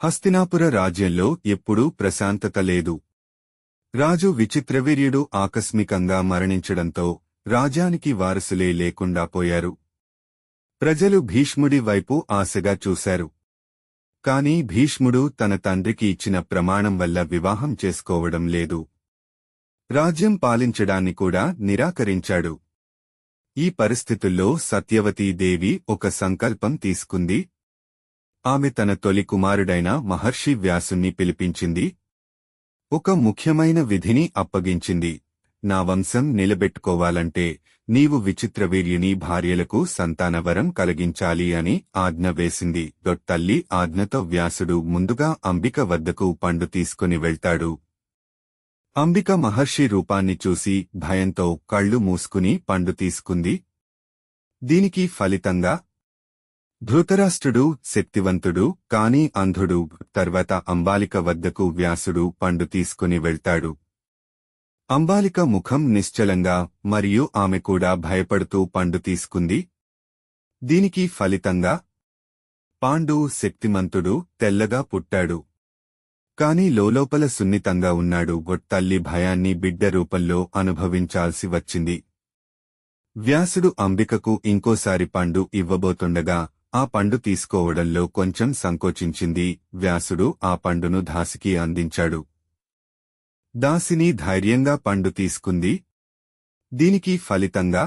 హస్తినాపుర రాజ్యంలో ఎప్పుడూ ప్రశాంతత లేదు. రాజు విచిత్రవీర్యుడు ఆకస్మికంగా మరణించడంతో రాజ్యానికి వారసులే లేకుండా పోయారు. ప్రజలు భీష్ముడి వైపు ఆశగా చూశారు. కాని భీష్ముడు తన తండ్రికి ఇచ్చిన ప్రమాణం వల్ల వివాహం చేసుకోవడం లేదు. రాజ్యం పాలించడాన్ని కూడా నిరాకరించాడు. ఈ పరిస్థితుల్లో సత్యవతీదేవి ఒక సంకల్పం తీసుకుంది. ఆమె తన తొలి కుమారుడైన మహర్షి వ్యాసుణ్ణి పిలిపించింది. ఒక ముఖ్యమైన విధిని అప్పగించింది. నా వంశం నిలబెట్టుకోవాలంటే నీవు విచిత్రవీర్యుని భార్యలకు సంతానవరం కలిగించాలి అని ఆజ్ఞ వేసింది. తల్లి ఆజ్ఞతో వ్యాసుడు ముందుగా అంబిక వద్దకు పండు తీసుకుని వెళ్తాడు. అంబిక మహర్షి రూపాన్ని చూసి భయంతో కళ్ళు మూసుకుని పండు తీసుకుంది. దీనికి ఫలితంగా ధృతరాష్ట్రుడు శక్తివంతుడు కాని అంధుడు. తర్వాత అంబాలిక వద్దకు వ్యాసుడు పండు తీసుకుని వెళ్తాడు. అంబాలిక ముఖం నిశ్చలంగా మరియు ఆమె కూడా భయపడుతూ పండు తీసుకుంది. దీనికి ఫలితంగా పాండు శక్తిమంతుడు తెల్లగా పుట్టాడు. కాని లోలోపల సున్నితంగా ఉన్నాడు. తల్లి భయాన్ని బిడ్డ రూపంలో అనుభవించాల్సి వచ్చింది. వ్యాసుడు అంబికకు ఇంకోసారి పండు ఇవ్వబోతుండగా ఆ పండు తీసుకోవడంలో కొంచెం సంకోచించింది. వ్యాసుడు ఆ పండును దాసికి అందించాడు. దాసిని ధైర్యంగా పండు తీసుకుంది. దీనికి ఫలితంగా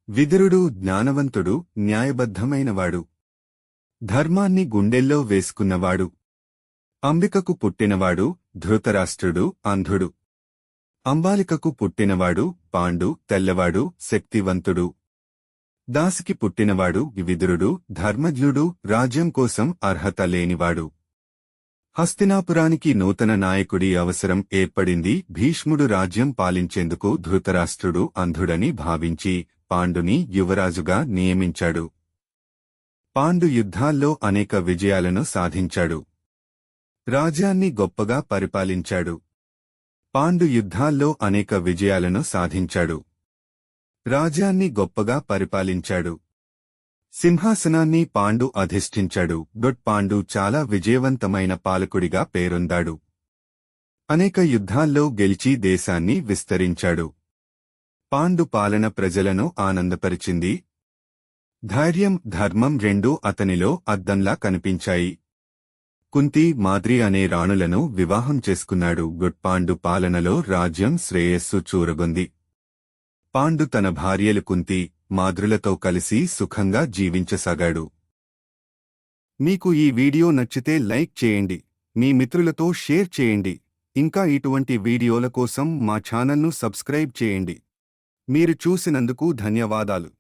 విదురుడు జ్ఞానవంతుడు, న్యాయబద్ధమైనవాడు, ధర్మాన్ని గుండెల్లో వేసుకున్నవాడు. అంబికకు పుట్టినవాడు ధృతరాష్ట్రుడు అంధుడు. అంబాలికకు పుట్టినవాడు పాండు తెల్లవాడు, శక్తివంతుడు. దాసికి పుట్టినవాడు విదురుడు, ధర్మజ్ఞుడు, రాజ్యం కోసం అర్హత లేనివాడు. హస్తినాపురానికి నూతన నాయకుడి అవసరం ఏర్పడింది. భీష్ముడు రాజ్యం పాలించేందుకు ధృతరాష్ట్రుడు అంధుడని భావించి పాండుని యువరాజుగా నియమించాడు. పాండు యుద్ధాల్లో అనేక విజయాలను సాధించాడు. రాజ్యాన్ని గొప్పగా పరిపాలించాడు. పాండు యుద్ధాల్లో అనేక విజయాలను సాధించాడు. రాజ్యాన్ని గొప్పగా పరిపాలించాడు. సింహాసనాన్ని పాండు అధిష్ఠించాడు. పాండు చాలా విజయవంతమైన పాలకుడిగా పేరొందాడు. అనేక యుద్ధాల్లో గెలిచి దేశాన్ని విస్తరించాడు. పాండు పాలన ప్రజలను ఆనందపరిచింది. ధైర్యం, ధర్మం రెండూ అతనిలో అద్దంలా కనిపించాయి. కుంతి, మాద్రి అనే రాణులను వివాహం చేసుకున్నాడు. పాండు పాలనలో రాజ్యం శ్రేయస్సు చూరగొంది. పాండు తన భార్యలు కుంతి, మాద్రులతో కలిసి సుఖంగా జీవించసాగాడు. మీకు ఈ వీడియో నచ్చితే లైక్ చేయండి, మీ మిత్రులతో షేర్ చేయండి. ఇంకా ఇటువంటి వీడియోల కోసం మా ఛానల్ను సబ్స్క్రైబ్ చేయండి. మీరు చూసినందుకు ధన్యవాదాలు.